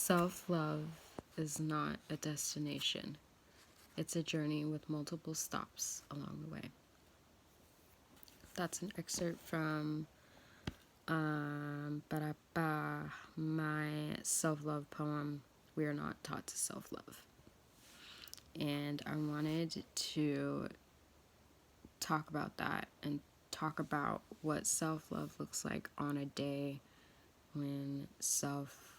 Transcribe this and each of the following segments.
Self-love is not a destination. It's a journey with multiple stops along the way. That's an excerpt from my self-love poem, We Are Not Taught to Self-Love. And I wanted to talk about that and talk about what self-love looks like on a day when self-loving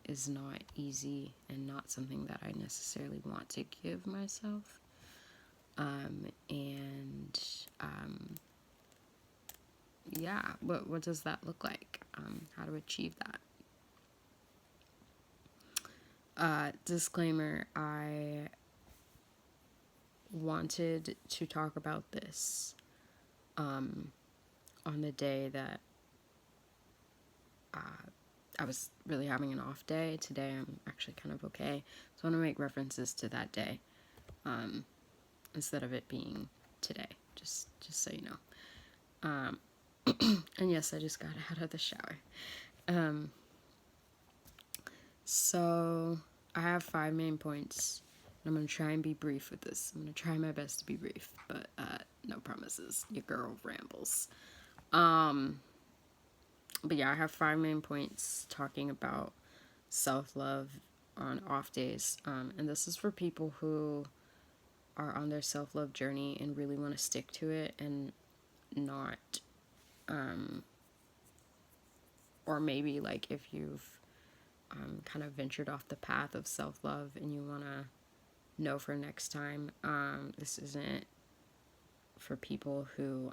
is not easy and not something that I necessarily want to give myself. What does that look like? How to achieve that? Disclaimer, I wanted to talk about this on the day that I was really having an off day. Today I'm actually kind of okay. So I want to make references to that day instead of it being today, just so you know. And yes, I just got out of the shower. So I have 5 main points. I'm going to try and be brief with this. I'm going to try my best to be brief, but no promises. Your girl rambles. But yeah, I have 5 main points talking about self-love on off days. And this is for people who are on their self-love journey and really want to stick to it and not, or maybe like if you've kind of ventured off the path of self-love and you want to know for next time, this isn't for people who,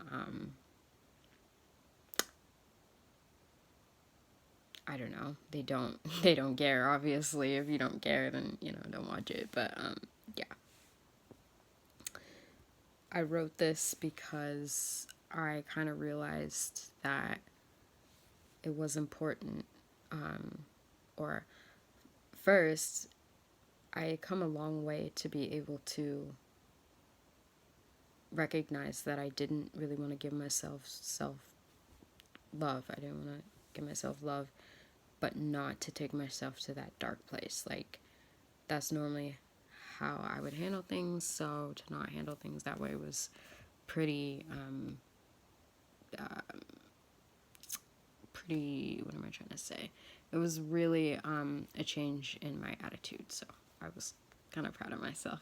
I don't know, they don't care, obviously. If you don't care, then, don't watch it. But, yeah. I wrote this because I kind of realized that it was important, or first, I come a long way to be able to recognize that I didn't really want to give myself self-love. I didn't want to give myself love, but not to take myself to that dark place. Like, that's normally how I would handle things, so to not handle things that way was pretty, what am I trying to say? It was really a change in my attitude, so I was kind of proud of myself.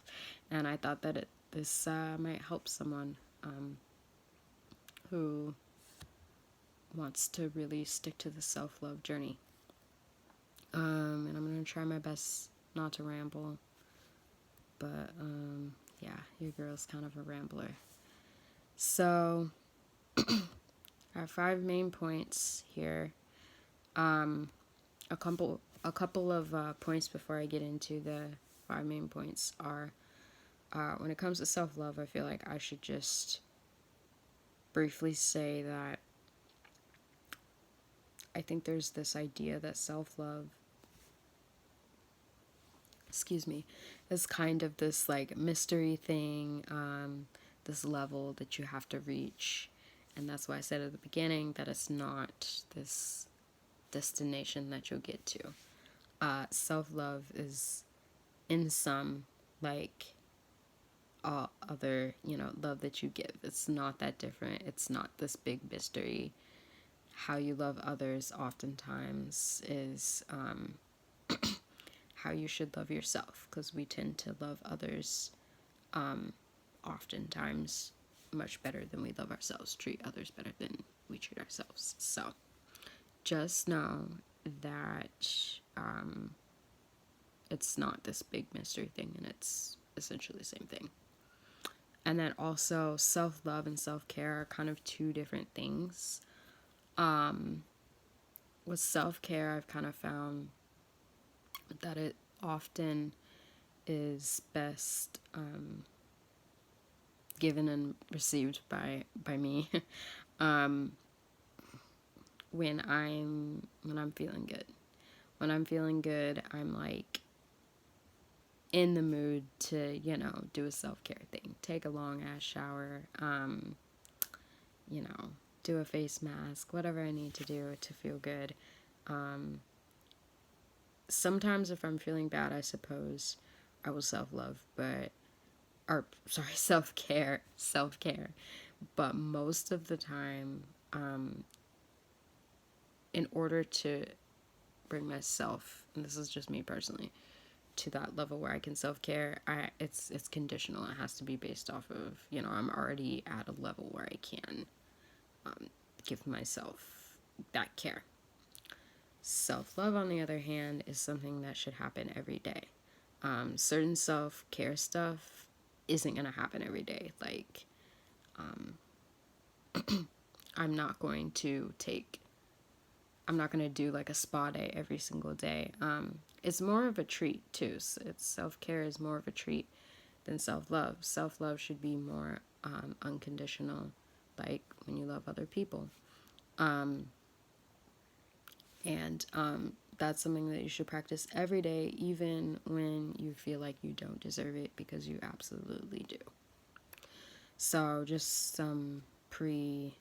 And I thought that this might help someone who wants to really stick to the self-love journey. And I'm going to try my best not to ramble, but yeah, your girl's kind of a rambler. So I have 5 main points here. A couple of points before I get into the 5 main points are, when it comes to self-love, I feel like I should just briefly say that I think there's this idea that self-love, is kind of this like mystery thing, this level that you have to reach. And that's why I said at the beginning that it's not this destination that you'll get to. Self-love is in some like all other, love that you give. It's not that different. It's not this big mystery. How you love others oftentimes is how you should love yourself, because we tend to love others oftentimes much better than we love ourselves, treat others better than we treat ourselves. So just know that it's not this big mystery thing, and it's essentially the same thing. And then also, self-love and self-care are kind of 2 different things. With self-care, I've kind of found that it often is best given and received by me when I'm feeling good. When I'm feeling good, I'm like in the mood to, do a self-care thing. Take a long ass shower, do a face mask, whatever I need to do to feel good. sometimes if I'm feeling bad, I suppose I will self-love, but, or sorry, self-care. But most of the time, in order to bring myself, and this is just me personally, to that level where I can self-care, it's conditional. It has to be based off of, I'm already at a level where I can give myself that care. Self-love, on the other hand, is something that should happen every day. Certain self-care stuff isn't going to happen every day. Like, I'm not going to do like a spa day every single day. It's more of a treat too. So self-care is more of a treat than self-love. Self-love should be more unconditional, like when you love other people. And that's something that you should practice every day, even when you feel like you don't deserve it, because you absolutely do. So just some pre-notes.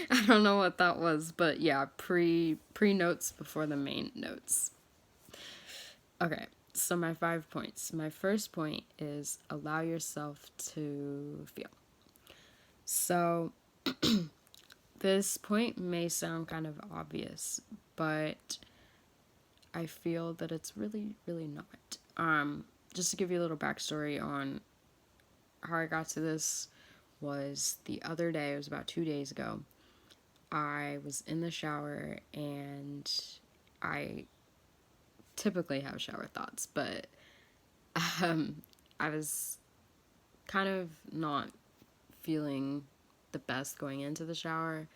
I don't know what that was, but yeah, pre-notes before the main notes. Okay, so my 5 points. My first point is allow yourself to feel. So this point may sound kind of obvious, but I feel that it's really, really not. Just to give you a little backstory on how I got to this, was the other day, it was about 2 days ago, I was in the shower, and I typically have shower thoughts, but I was kind of not feeling the best going into the shower,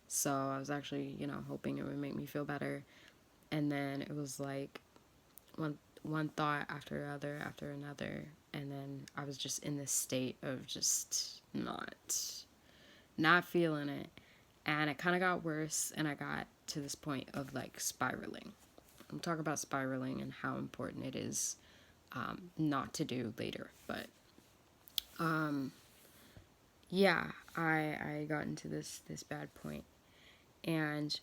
so I was actually, hoping it would make me feel better. And then it was like one thought after another, and then I was just in this state of just not feeling it. And it kind of got worse, and I got to this point of like spiraling. I'm talking about spiraling and how important it is not to do later. But yeah, I got into this bad point, and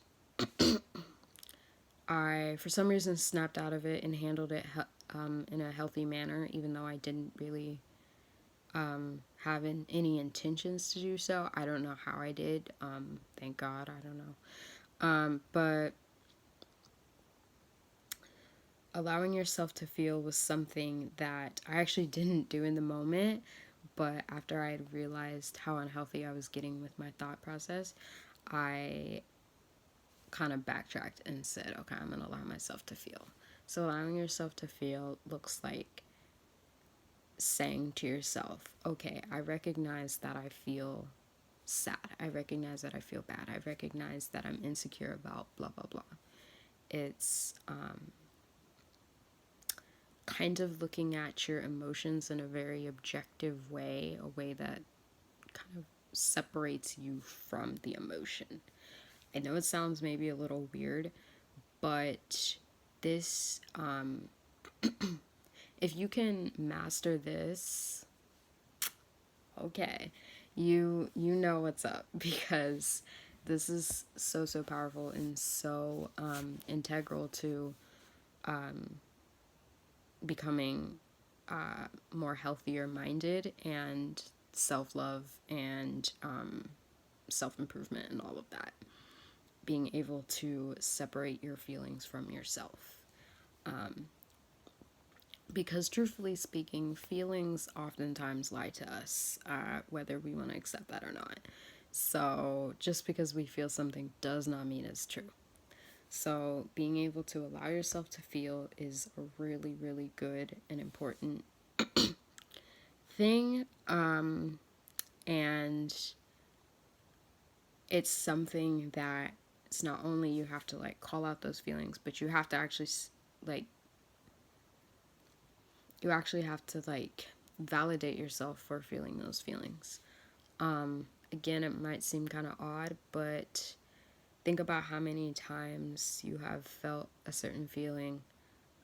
I, for some reason, snapped out of it and handled it in a healthy manner, even though I didn't really have any intentions to do so. I don't know how I did. Thank God, I don't know. But allowing yourself to feel was something that I actually didn't do in the moment, but after I had realized how unhealthy I was getting with my thought process, I kind of backtracked and said, okay, I'm going to allow myself to feel. So allowing yourself to feel looks like saying to yourself, okay, I recognize that I feel sad. I recognize that I feel bad. I recognize that I'm insecure about blah, blah, blah. It's kind of looking at your emotions in a very objective way, a way that kind of separates you from the emotion. I know it sounds maybe a little weird, but this, if you can master this, okay, you know what's up, because this is so powerful and so integral to becoming more healthier minded and self-love and self-improvement and all of that. Being able to separate your feelings from yourself. Because truthfully speaking, feelings oftentimes lie to us, whether we want to accept that or not. So just because we feel something does not mean it's true. So being able to allow yourself to feel is a really, really good and important thing. And it's something that it's not only you have to like call out those feelings, but you have to actually validate yourself for feeling those feelings. Again, it might seem kind of odd, but think about how many times you have felt a certain feeling,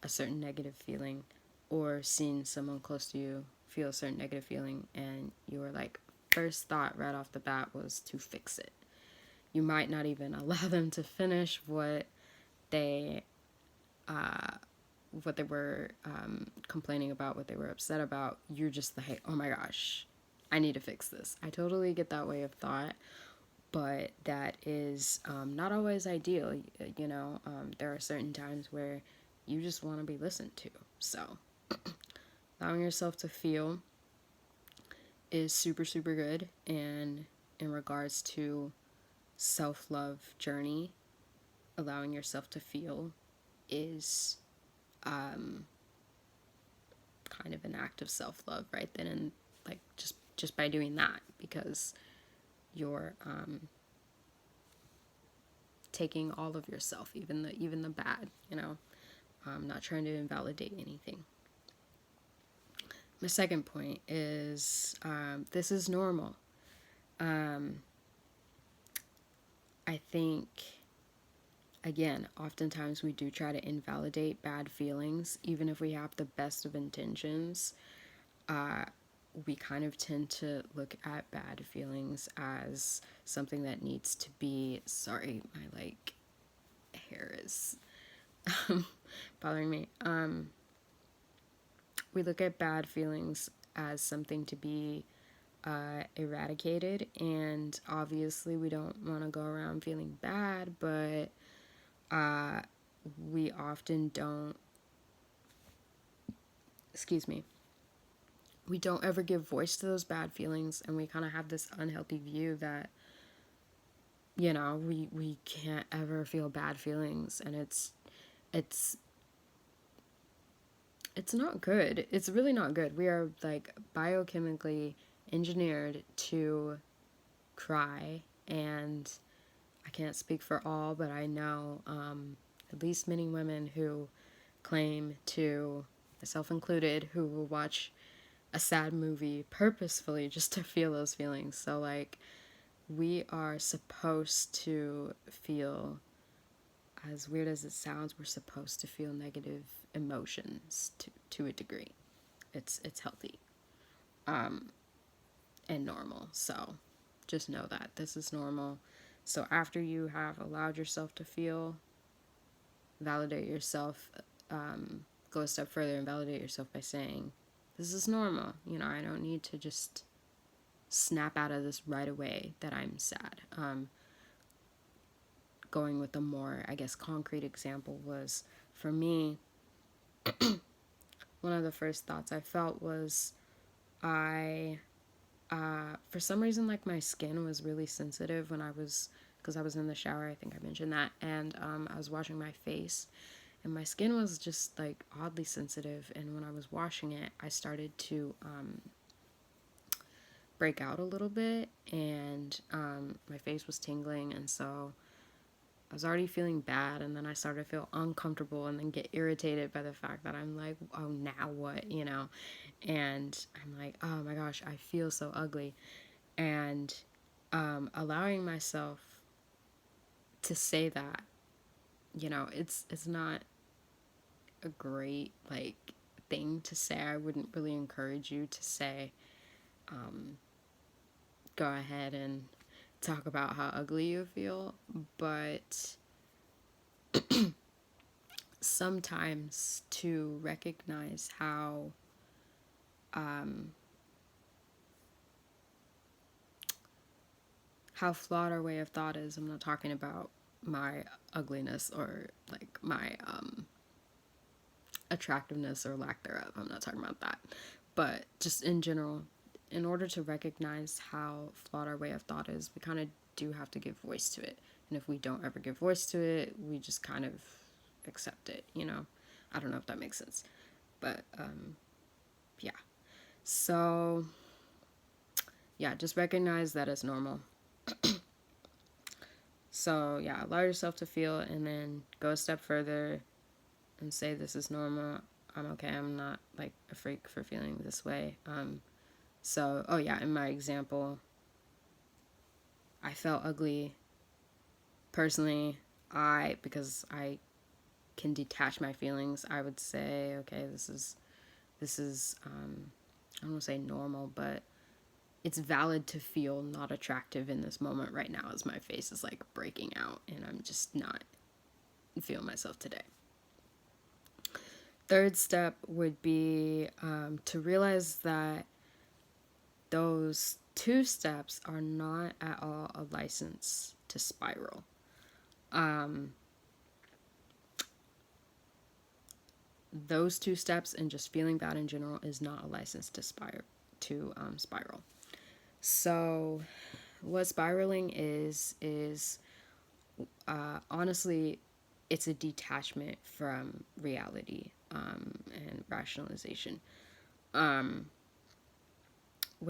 a certain negative feeling, or seen someone close to you feel a certain negative feeling, and your like first thought right off the bat was to fix it. you might not even allow them to finish they what they were complaining about, what they were upset about. You're just like, oh my gosh, I need to fix this. I totally get that way of thought, but that is not always ideal. There are certain times where you just want to be listened to. So allowing yourself to feel is super, super good. And in regards to self-love journey, allowing yourself to feel is kind of an act of self-love right then, and like just by doing that, because you're taking all of yourself, even the bad, not trying to invalidate anything. My second point is this is normal. I think, again, oftentimes we do try to invalidate bad feelings, even if we have the best of intentions. We kind of tend to look at bad feelings as something that needs to be, sorry, my hair is bothering me. We look at bad feelings as something to be eradicated, and obviously we don't want to go around feeling bad, but we often don't, we don't ever give voice to those bad feelings, and we kind of have this unhealthy view that, we can't ever feel bad feelings, and it's not good. It's really not good. We are biochemically engineered to cry, and I can't speak for all, but I know at least many women who claim to, myself included, who will watch a sad movie purposefully just to feel those feelings. So we are supposed to feel, as weird as it sounds, we're supposed to feel negative emotions to a degree. It's healthy and normal. So just know that this is normal. So after you have allowed yourself to feel, validate yourself, go a step further and validate yourself by saying, this is normal. I don't need to just snap out of this right away that I'm sad. Going with a more, I guess, concrete example was, for me, one of the first thoughts I felt was for some reason, my skin was really sensitive because I was in the shower, I think I mentioned that, and I was washing my face, and my skin was just oddly sensitive, and when I was washing it, I started to break out a little bit, and my face was tingling, and so I was already feeling bad, and then I started to feel uncomfortable and then get irritated by the fact that I'm like, oh, now what, and I'm like, oh my gosh, I feel so ugly. And allowing myself to say that, it's not a great thing to say. I wouldn't really encourage you to say, go ahead and talk about how ugly you feel, but sometimes to recognize how flawed our way of thought is. I'm not talking about my ugliness or my attractiveness or lack thereof. I'm not talking about that. But just in general, in order to recognize how flawed our way of thought is, we kind of do have to give voice to it. And if we don't ever give voice to it, we just kind of accept it, I don't know if that makes sense. But yeah. So yeah, just recognize that it's normal. So yeah, allow yourself to feel, and then go a step further and say, this is normal. I'm okay. I'm not a freak for feeling this way. So, oh yeah, in my example, I felt ugly. Personally, because I can detach my feelings, I would say, okay, this is I don't want to say normal, but it's valid to feel not attractive in this moment right now as my face is like breaking out and I'm just not feeling myself today. Third step would be to realize that those two steps are not at all a license to spiral. Those two steps and just feeling bad in general is not a license to spiral. So, what spiraling is honestly, it's a detachment from reality and rationalization. When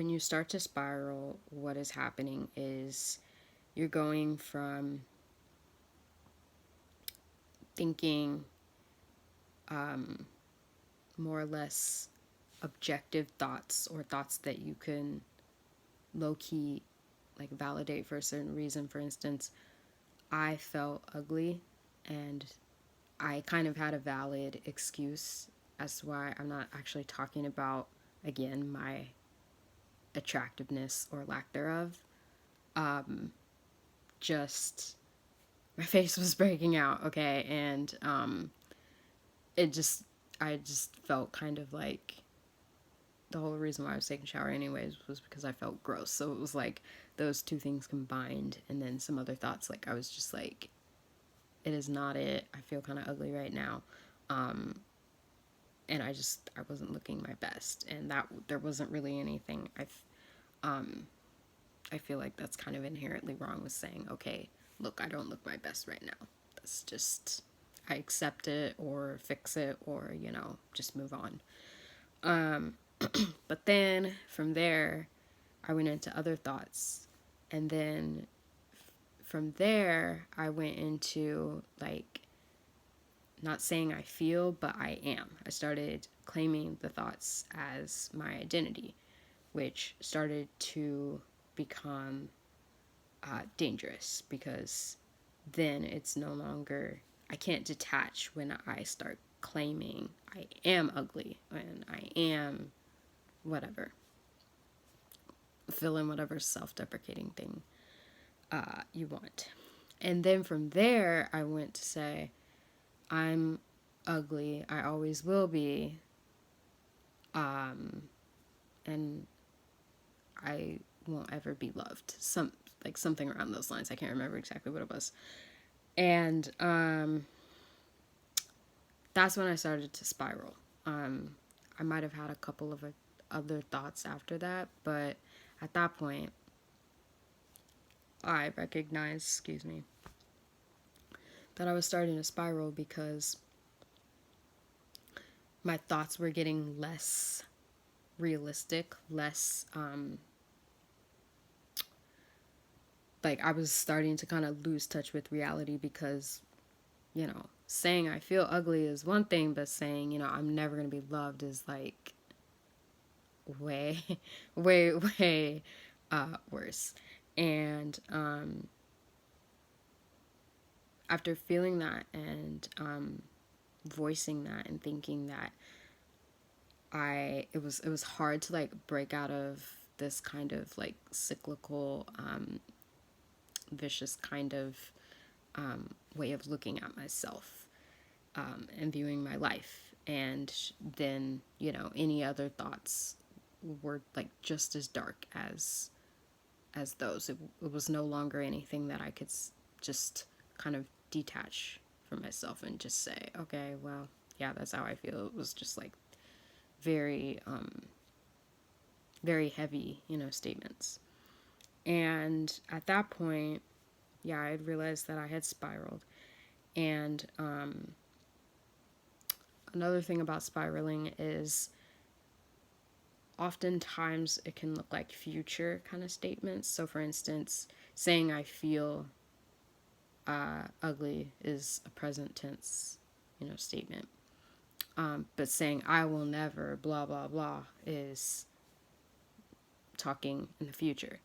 you start to spiral, what is happening is you're going from thinking more or less objective thoughts or thoughts that you can low-key like validate for a certain reason. For instance, I felt ugly and I kind of had a valid excuse as to why I'm not actually talking about, again, my attractiveness or lack thereof. Just my face was breaking out, okay, and it just I just felt kind of like the whole reason why I was taking a shower anyways was because I felt gross. So it was like those two things combined, and then some other thoughts. Like I was just like, it is not it. I feel kind of ugly right now, and I wasn't looking my best, and that there wasn't really anything. I feel like that's kind of inherently wrong with saying, okay, look, I don't look my best right now. That's just I accept it or fix it or just move on. But then from there, I went into other thoughts. And then from there, I went into like not saying I feel, but I am. I started claiming the thoughts as my identity, which started to become dangerous because then it's no longer, I can't detach when I start claiming I am ugly and I am whatever. Fill in whatever self-deprecating thing you want. And then from there, I went to say, I'm ugly. I always will be. And I won't ever be loved. Something around those lines. I can't remember exactly what it was. And that's when I started to spiral. I might have had a couple of other thoughts after that, but at that point, I recognized, that I was starting to spiral because my thoughts were getting less realistic, less, like I was starting to kind of lose touch with reality because, saying I feel ugly is one thing, but saying, I'm never going to be loved is like way, way, way worse. And after feeling that and voicing that and thinking that it was hard to like break out of this kind of like cyclical vicious kind of way of looking at myself and viewing my life. And then, any other thoughts were like just as dark as those. It was no longer anything that I could just kind of detach from myself and just say, okay, well, yeah, that's how I feel. It was just like very, very heavy, statements. And at that point, yeah, I had realized that I had spiraled. And another thing about spiraling is oftentimes it can look like future kind of statements. So, for instance, saying I feel ugly is a present tense, statement. But saying I will never, blah, blah, blah, is talking in the future.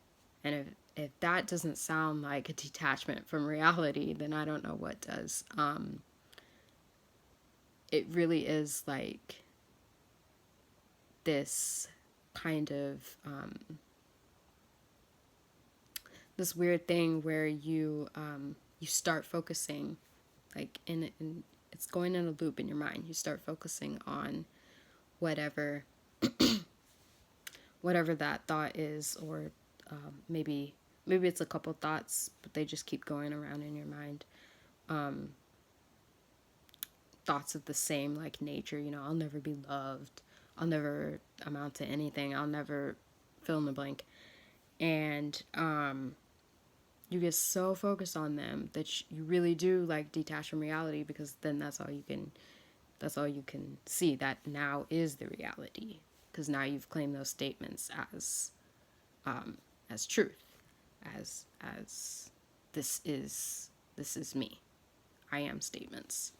And if that doesn't sound like a detachment from reality, then I don't know what does. It really is like this kind of this weird thing where you start focusing, like in it's going in a loop in your mind. You start focusing on whatever whatever that thought is, or maybe it's a couple thoughts, but they just keep going around in your mind. Thoughts of the same like nature, I'll never be loved, I'll never amount to anything, I'll never fill in the blank. And you get so focused on them that you really do like detach from reality, because then that's all you can see, that now is the reality, because now you've claimed those statements as truth, as this is me, I am statements.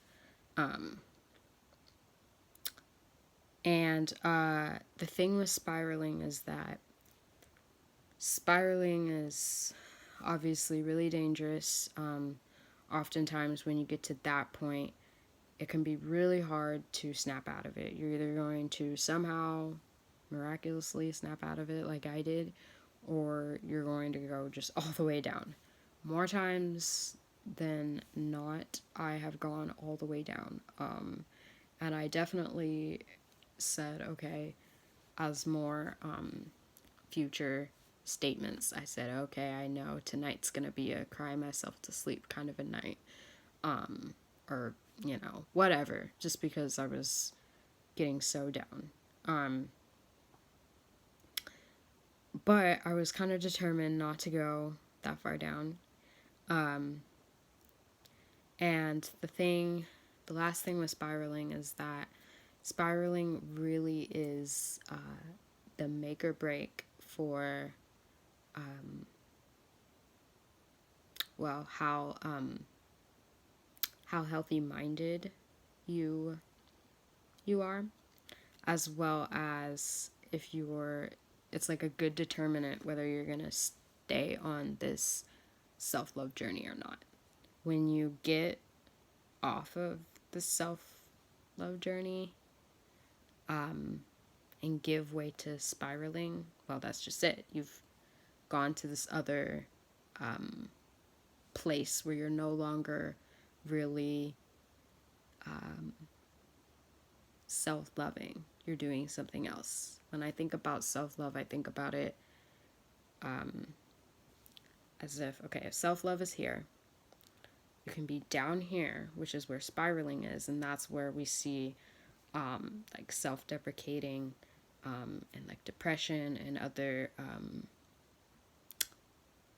And the thing with spiraling is that spiraling is obviously really dangerous. Oftentimes when you get to that point, it can be really hard to snap out of it. You're either going to somehow miraculously snap out of it like I did, or you're going to go just all the way down. More times than not, I have gone all the way down. And I definitely said, okay, as more future statements, I said, okay, I know tonight's gonna be a cry myself to sleep kind of a night, or whatever, just because I was getting so down. But I was kind of determined not to go that far down. And the last thing with spiraling is that spiraling really is the make or break for how healthy minded you are, as well as if it's like a good determinant whether you're gonna stay on this self-love journey or not. When you get off of the self-love journey and give way to spiraling, well, that's just it. You've gone to this other place where you're no longer really self-loving. You're doing something else. When I think about self-love, I think about it as if, okay, if self-love is here, you can be down here, which is where spiraling is, and that's where we see like self-deprecating and like depression and other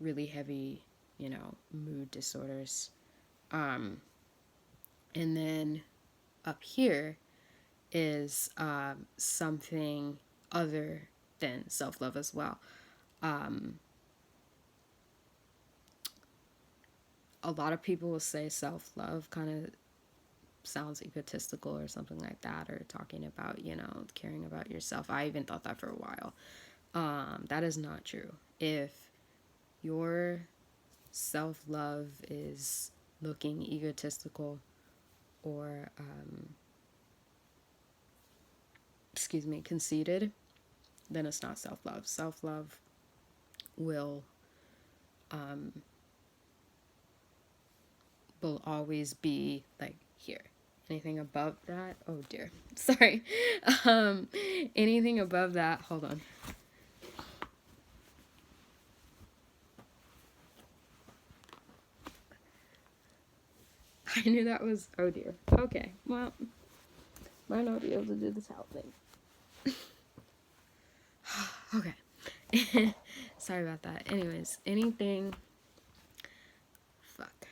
really heavy, mood disorders. And then up here is something other than self-love as well. A lot of people will say self-love kind of sounds egotistical or something like that, or talking about, caring about yourself. I even thought that for a while. That is not true. If your self-love is looking egotistical or conceited, then it's not self-love. Self-love will always be like here. Anything above that, oh dear, sorry. Anything above that, hold on. I knew that was, oh dear. Okay, well, might not be able to do the towel thing. Okay. Sorry about that. Anyways, anything, fuck.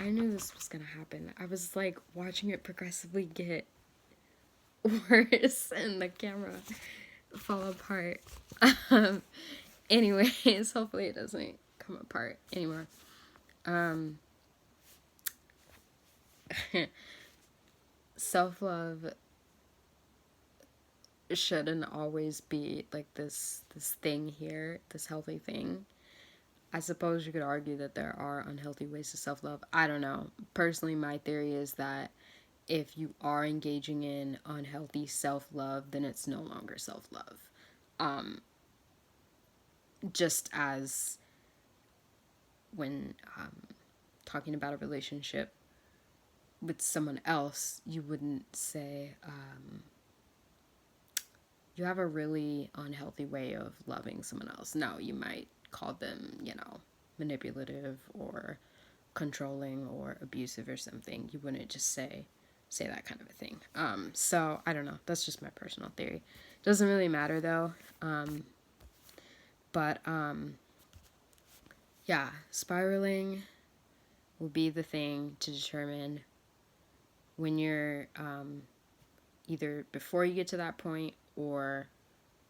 I knew this was gonna happen. I was like watching it progressively get worse and the camera fall apart. Anyways, hopefully it doesn't come apart anymore. Self-love shouldn't always be like this thing here, this healthy thing. I suppose you could argue that there are unhealthy ways to self-love. I don't know. Personally, my theory is that if you are engaging in unhealthy self-love, then it's no longer self-love. Just as when talking about a relationship with someone else, you wouldn't say, you have a really unhealthy way of loving someone else. No, you might call them, manipulative or controlling or abusive or something. You wouldn't just say that kind of a thing. So I don't know. That's just my personal theory. Doesn't really matter though. But yeah, spiraling will be the thing to determine when you're either before you get to that point or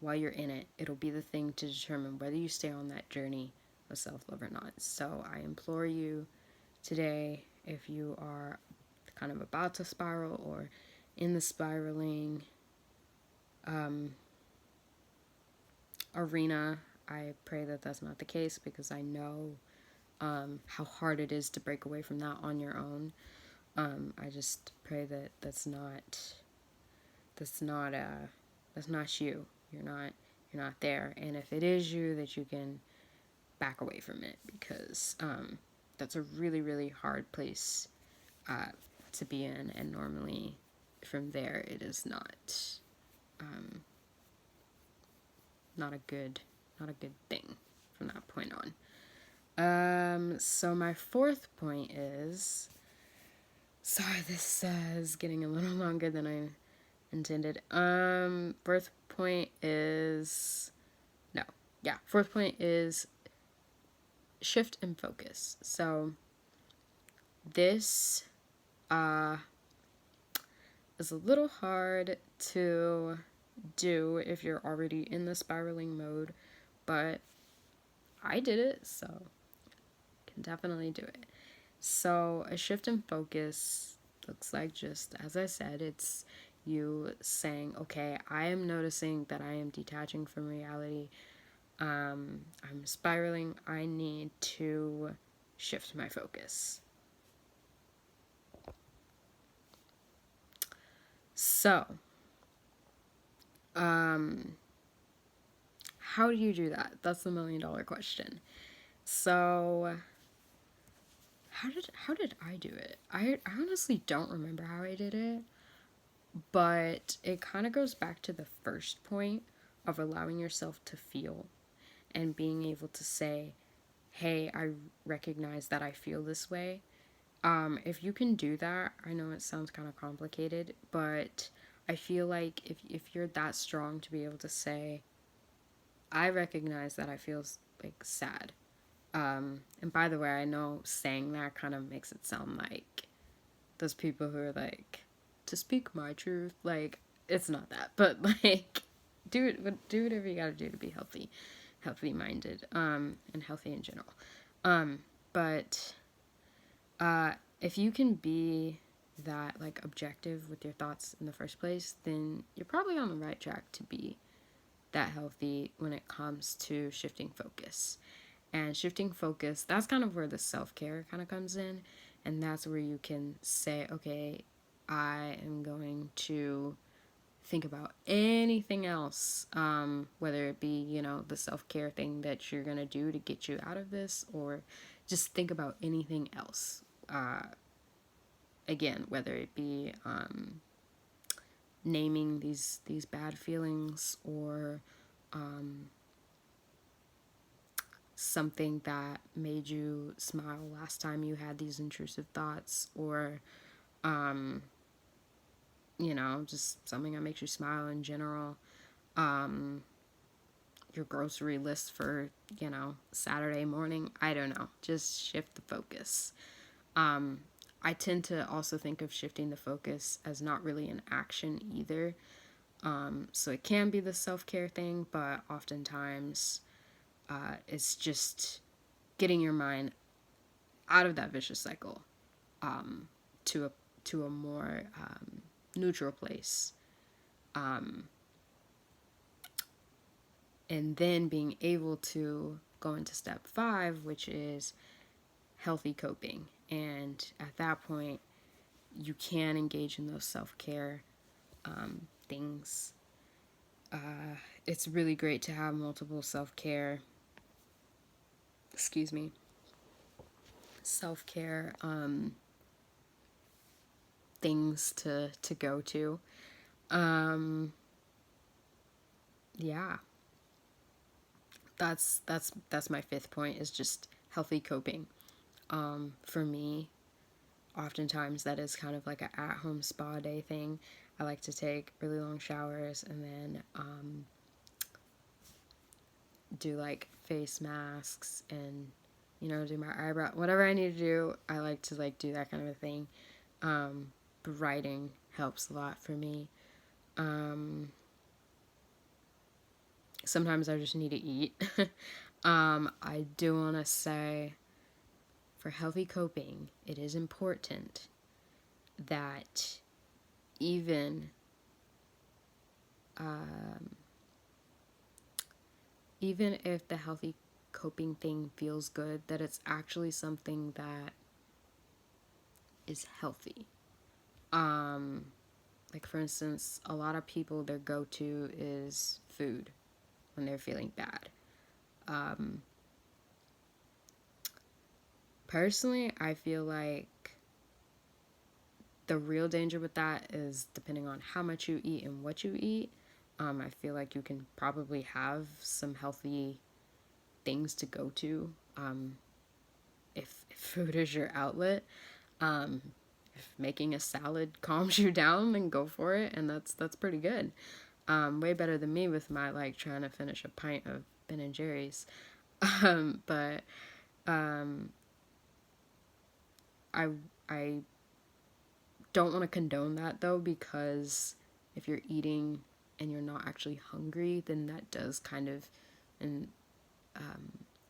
while you're in it. It'll be the thing to determine whether you stay on that journey of self-love or not. So I implore you today, if you are kind of about to spiral or in the spiraling arena, I pray that that's not the case, because I know how hard it is to break away from that on your own. I just pray that that's not you. You're not there. And if it is you, that you can back away from it, because that's a really, really hard place to be in. And normally from there, it is not a good thing from that point on. So my fourth point is, sorry, this is getting a little longer than I intended. Fourth point is shift and focus. So this is a little hard to do if you're already in the spiraling mode, but I did it, so can definitely do it. So a shift in focus looks like, just as I said, it's you saying, okay, I am noticing that I am detaching from reality. I'm spiraling. I need to shift my focus. So, how do you do that? That's the $1 million question. So, how did I do it? I honestly don't remember how I did it, but it kind of goes back to the first point of allowing yourself to feel and being able to say, hey, I recognize that I feel this way. If you can do that, I know it sounds kind of complicated, but I feel like if you're that strong to be able to say, I recognize that I feel like sad. And by the way, I know saying that kind of makes it sound like those people who are like, to speak my truth. Like, it's not that, but like, do whatever you gotta do to be healthy minded, and healthy in general. But if you can be that like objective with your thoughts in the first place, then you're probably on the right track to be that healthy when it comes to shifting focus. And shifting focus, that's kind of where the self-care kind of comes in. And that's where you can say, okay, I am going to think about anything else, whether it be, the self-care thing that you're going to do to get you out of this, or just think about anything else. Again, whether it be naming these bad feelings, or something that made you smile last time you had these intrusive thoughts, or just something that makes you smile in general. Your grocery list for Saturday morning, I don't know, just shift the focus. I tend to also think of shifting the focus as not really an action either. So it can be the self-care thing, but oftentimes it's just getting your mind out of that vicious cycle, to a more neutral place, and then being able to go into step 5, which is healthy coping. And at that point, you can engage in those self-care things. It's really great to have multiple self-care, self-care things to go to. Yeah, that's my fifth point, is just healthy coping. For me, oftentimes that is kind of like an at-home spa day thing. I like to take really long showers and then do like face masks and, you know, do my eyebrow, whatever I need to do. I like to like do that kind of a thing. But writing helps a lot for me. Sometimes I just need to eat. I do want to say, for healthy coping, it is important that even even if the healthy coping thing feels good, that it's actually something that is healthy. Like for instance, a lot of people, their go-to is food when they're feeling bad. Personally, I feel like the real danger with that is depending on how much you eat and what you eat. I feel like you can probably have some healthy things to go to if food is your outlet. If making a salad calms you down, then go for it, and that's pretty good. Way better than me with my like trying to finish a pint of Ben and Jerry's. But I I don't want to condone that though, because if you're eating and you're not actually hungry, then that does kind of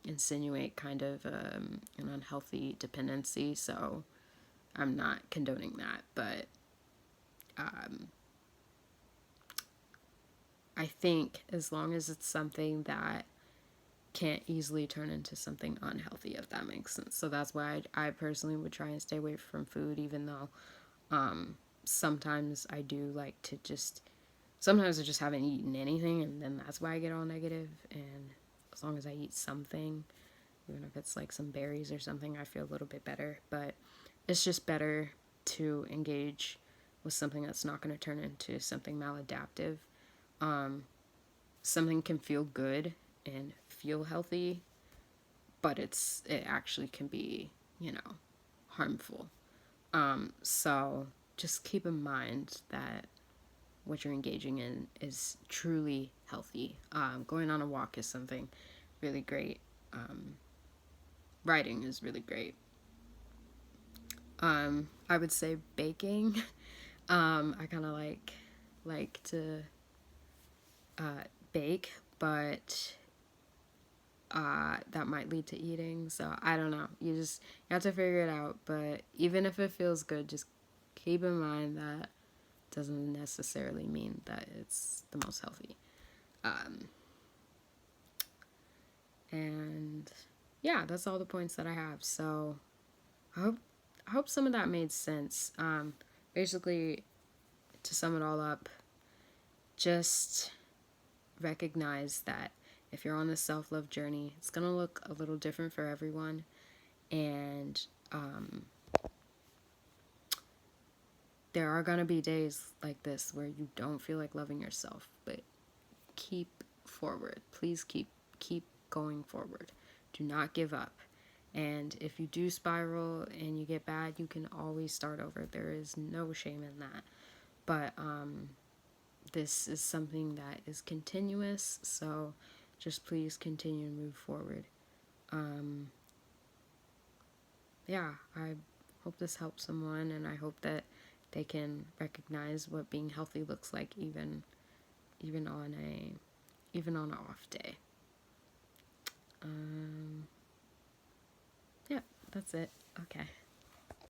insinuate kind of an unhealthy dependency. So I'm not condoning that, but I think as long as it's something that can't easily turn into something unhealthy, if that makes sense. So that's why I personally would try and stay away from food, even though sometimes I do like to sometimes I just haven't eaten anything, and then that's why I get all negative. And as long as I eat something, even if it's like some berries or something, I feel a little bit better. But it's just better to engage with something that's not going to turn into something maladaptive. Something can feel good and feel healthy, but it actually can be, you know, harmful. So just keep in mind that what you're engaging in is truly healthy. Going on a walk is something really great. Writing is really great. I would say baking. I kind of like to bake, but that might lead to eating. So I don't know. You have to figure it out. But even if it feels good, just keep in mind that doesn't necessarily mean that it's the most healthy. And yeah, that's all the points that I have. So I hope some of that made sense. Basically, to sum it all up, just recognize that if you're on this self-love journey, it's going to look a little different for everyone. And there are going to be days like this where you don't feel like loving yourself, but keep forward. Please keep going forward. Do not give up. And if you do spiral and you get bad, you can always start over. There is no shame in that. But this is something that is continuous, so just please continue to move forward. Yeah, I hope this helps someone, and I hope that they can recognize what being healthy looks like, even on an off day. Yeah, that's it. Okay.